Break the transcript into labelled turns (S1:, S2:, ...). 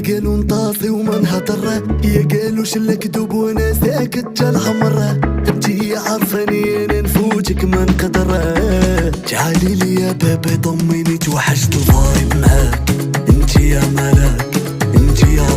S1: قالوا نطاصي وما نهضر، يا قالوا شلك دوب وانا ساكت جا العمر. انتي عارفاني انا نفوتك ما نقدر، تعالي لي يا بابا طمني توحشت الفايب معاك. انتي يا ملاك انتي يا